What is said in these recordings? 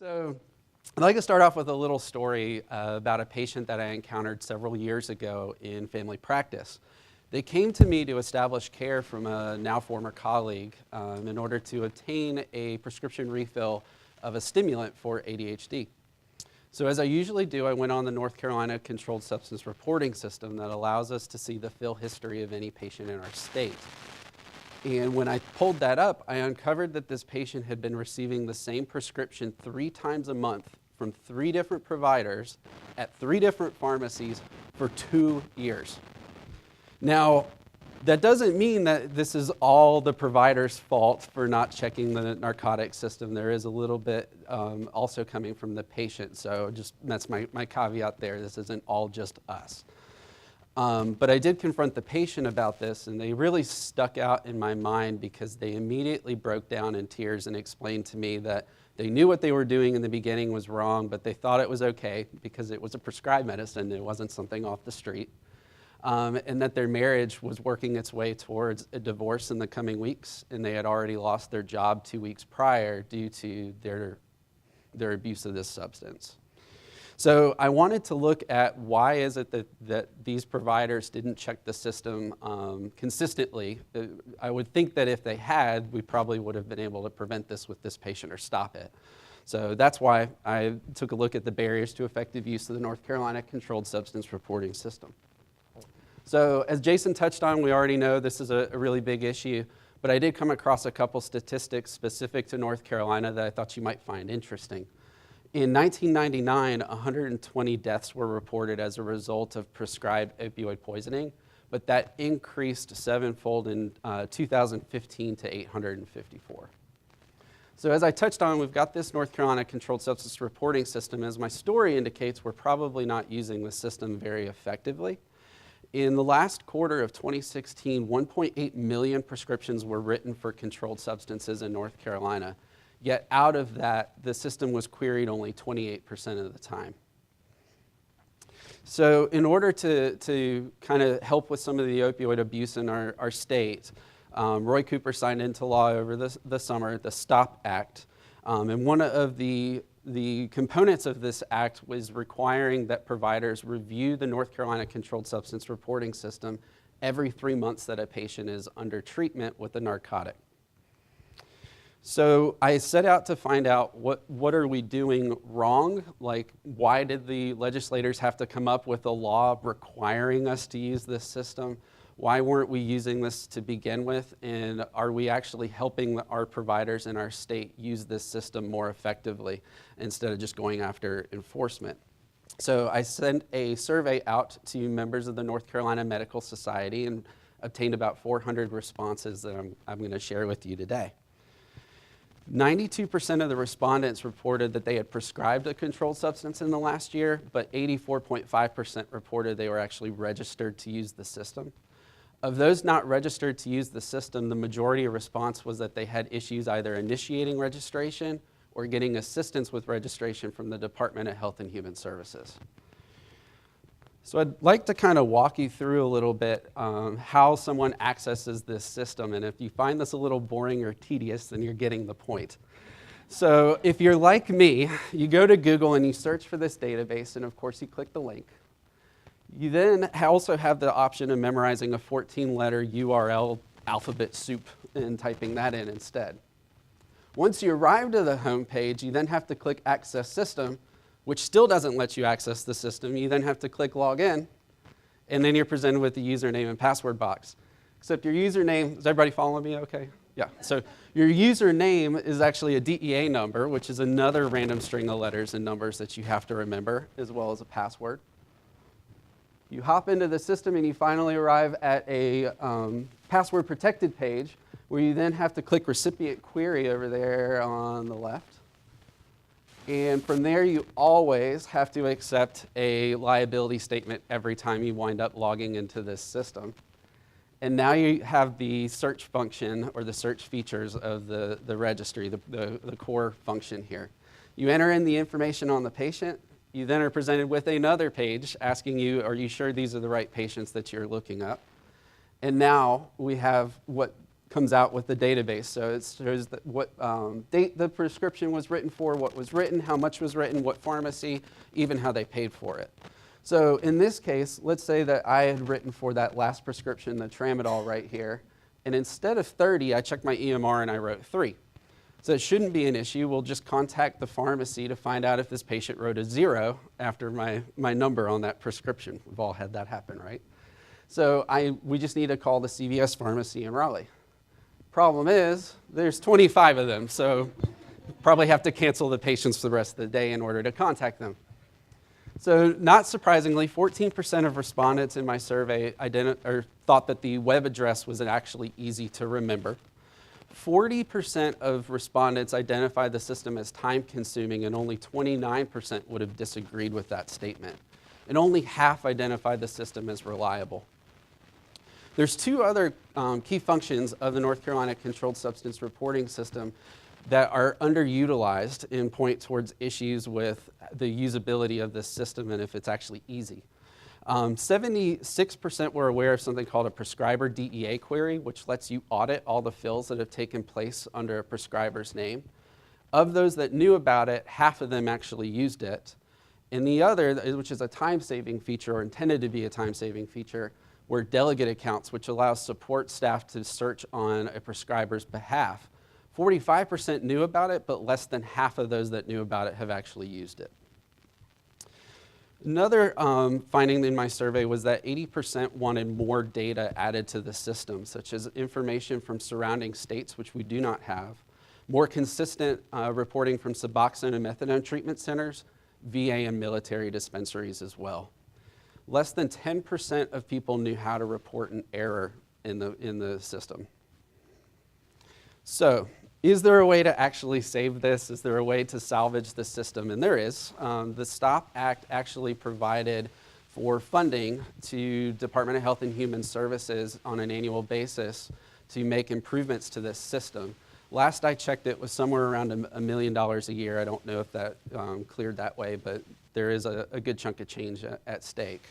So I'd like to start off with a little story about a patient that I encountered several years ago in family practice. They came to me to establish care from a now former colleague in order to obtain a prescription refill of a stimulant for ADHD. So as I usually do, I went on the North Carolina Controlled Substance Reporting System that allows us to see the fill history of any patient in our state. And when I pulled that up, I uncovered that this patient had been receiving the same prescription 3 times a month from 3 different providers at 3 different pharmacies for 2 years. Now, that doesn't mean that this is all the provider's fault for not checking the narcotic system. There is a little bit also coming from the patient, so that's my caveat there. This isn't all just us. But I did confront the patient about this, and they really stuck out in my mind because they immediately broke down in tears and explained to me that they knew what they were doing in the beginning was wrong, but they thought it was okay because it was a prescribed medicine. It wasn't something off the street. And that their marriage was working its way towards a divorce in the coming weeks, and they had already lost their job 2 weeks prior due to their abuse of this substance. So I wanted to look at why is it that these providers didn't check the system consistently. I would think that if they had, we probably would have been able to prevent this with this patient or stop it. So that's why I took a look at the barriers to effective use of the North Carolina Controlled Substance Reporting System. So as Jason touched on, we already know this is a really big issue, but I did come across a couple statistics specific to North Carolina that I thought you might find interesting. In 1999, 120 deaths were reported as a result of prescribed opioid poisoning, but that increased 7-fold in 2015 to 854. So as I touched on, we've got this North Carolina Controlled Substance Reporting System. As my story indicates, we're probably not using the system very effectively. In the last quarter of 2016, 1.8 million prescriptions were written for controlled substances in North Carolina. Yet out of that, the system was queried only 28% of the time. So in order to kind of help with some of the opioid abuse in our state, Roy Cooper signed into law over the summer the STOP Act. And one of the components of this act was requiring that providers review the North Carolina Controlled Substance Reporting System every 3 months that a patient is under treatment with a narcotic. So I set out to find out what are we doing wrong? Like, why did the legislators have to come up with a law requiring us to use this system? Why weren't we using this to begin with? And are we actually helping our providers in our state use this system more effectively instead of just going after enforcement? So I sent a survey out to members of the North Carolina Medical Society and obtained about 400 responses that I'm going to share with you today. 92% of the respondents reported that they had prescribed a controlled substance in the last year, but 84.5% reported they were actually registered to use the system. Of those not registered to use the system, the majority of response was that they had issues either initiating registration or getting assistance with registration from the Department of Health and Human Services. So I'd like to kind of walk you through a little bit how someone accesses this system. And if you find this a little boring or tedious, then you're getting the point. So if you're like me, you go to Google and you search for this database, and of course you click the link. You then also have the option of memorizing a 14-letter URL alphabet soup and typing that in instead. Once you arrive to the home page, you then have to click Access System, which still doesn't let you access the system. You then have to click Log In, and then you're presented with the username and password box. Except your username, is everybody following me okay? Yeah, so your username is actually a DEA number, which is another random string of letters and numbers that you have to remember, as well as a password. You hop into the system and you finally arrive at a password protected page where you then have to click Recipient Query over there on the left. And from there, you always have to accept a liability statement every time you wind up logging into this system. And now you have the search function or the search features of the registry, the core function here. You enter in the information on the patient. You then are presented with another page asking you, are you sure these are the right patients that you're looking up? And now we have what comes out with the database. So it shows that what date the prescription was written for, what was written, how much was written, what pharmacy, even how they paid for it. So in this case, let's say that I had written for that last prescription, the tramadol right here, and instead of 30, I checked my EMR and I wrote 3. So it shouldn't be an issue. We'll just contact the pharmacy to find out if this patient wrote a 0 after my number on that prescription. We've all had that happen, right? So we just need to call the CVS pharmacy in Raleigh. Problem is, there's 25 of them, so probably have to cancel the patients for the rest of the day in order to contact them. So not surprisingly, 14% of respondents in my survey thought that the web address was actually easy to remember. 40% of respondents identified the system as time-consuming, and only 29% would have disagreed with that statement. And only half identified the system as reliable. There's 2 other key functions of the North Carolina Controlled Substance Reporting System that are underutilized and point towards issues with the usability of this system and if it's actually easy. 76% were aware of something called a prescriber DEA query, which lets you audit all the fills that have taken place under a prescriber's name. Of those that knew about it, half of them actually used it. And the other, which is a time-saving feature or intended to be a time-saving feature, were delegate accounts, which allows support staff to search on a prescriber's behalf. 45% knew about it, but less than half of those that knew about it have actually used it. Another finding in my survey was that 80% wanted more data added to the system, such as information from surrounding states, which we do not have, more consistent reporting from Suboxone and methadone treatment centers, VA and military dispensaries as well. Less than 10% of people knew how to report an error in the system. So, is there a way to actually save this? Is there a way to salvage the system? And there is. The STOP Act actually provided for funding to Department of Health and Human Services on an annual basis to make improvements to this system. Last I checked, it was somewhere around $1 million a year. I don't know if that cleared that way, but there is a good chunk of change at stake.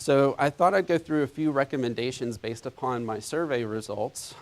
So I thought I'd go through a few recommendations based upon my survey results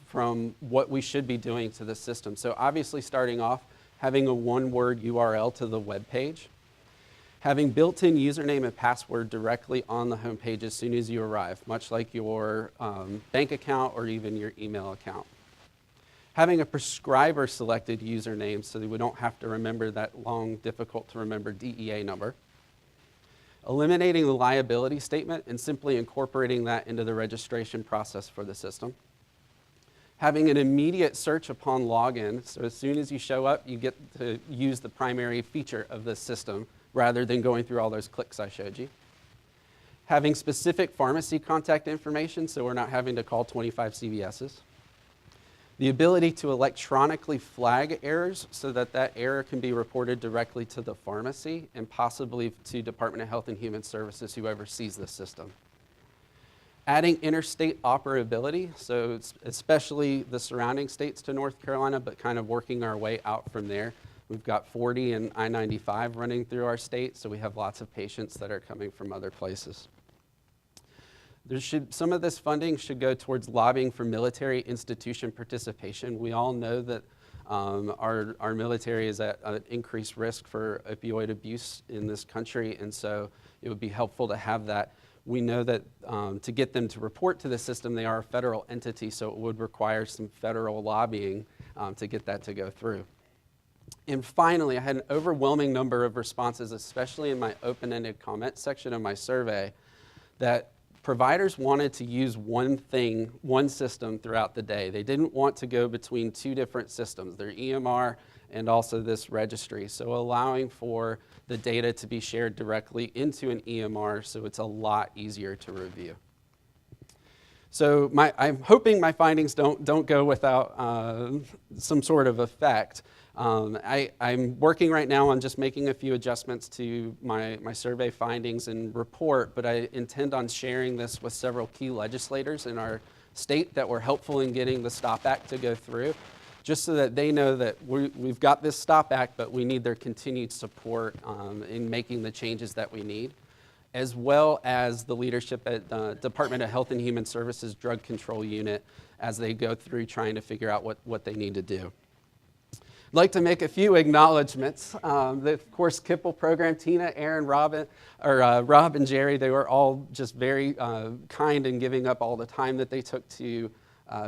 from what we should be doing to the system. So obviously starting off, having a one-word URL to the web page, having built-in username and password directly on the home page as soon as you arrive, much like your bank account or even your email account. Having a prescriber selected username so that we don't have to remember that long, difficult to remember DEA number. Eliminating the liability statement and simply incorporating that into the registration process for the system. Having an immediate search upon login, so as soon as you show up, you get to use the primary feature of the system rather than going through all those clicks I showed you. Having specific pharmacy contact information, so we're not having to call 25 CVS's. The ability to electronically flag errors so that that error can be reported directly to the pharmacy and possibly to Department of Health and Human Services, who oversees the system. Adding interstate operability, so especially the surrounding states to North Carolina, but kind of working our way out from there. We've got 40 and I-95 running through our state, so we have lots of patients that are coming from other places. Some of this funding should go towards lobbying for military institution participation. We all know that our military is at an increased risk for opioid abuse in this country, and so it would be helpful to have that. We know that to get them to report to the system, they are a federal entity, so it would require some federal lobbying to get that to go through. And finally, I had an overwhelming number of responses, especially in my open-ended comment section of my survey, that providers wanted to use one system throughout the day. They didn't want to go between 2 different systems, their EMR and also this registry. So allowing for the data to be shared directly into an EMR so it's a lot easier to review. So I'm hoping my findings don't go without some sort of effect. I'm working right now on just making a few adjustments to my survey findings and report, but I intend on sharing this with several key legislators in our state that were helpful in getting the STOP Act to go through, just so that they know that we've got this STOP Act, but we need their continued support in making the changes that we need. as well as the leadership at the Department of Health and Human Services Drug Control Unit as they go through trying to figure out what they need to do. I'd like to make a few acknowledgments. Of course, Kipple program, Tina, Aaron, Rob, and Jerry, they were all just very kind in giving up all the time that they took to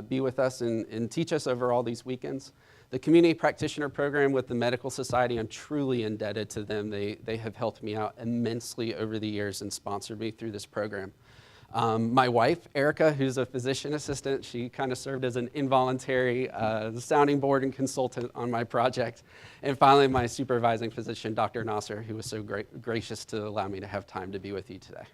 be with us and teach us over all these weekends. The community practitioner program with the Medical Society, I'm truly indebted to them. They have helped me out immensely over the years and sponsored me through this program. My wife, Erica, who's a physician assistant, she kind of served as an involuntary sounding board and consultant on my project. And finally, my supervising physician, Dr. Nasser, who was so gracious to allow me to have time to be with you today.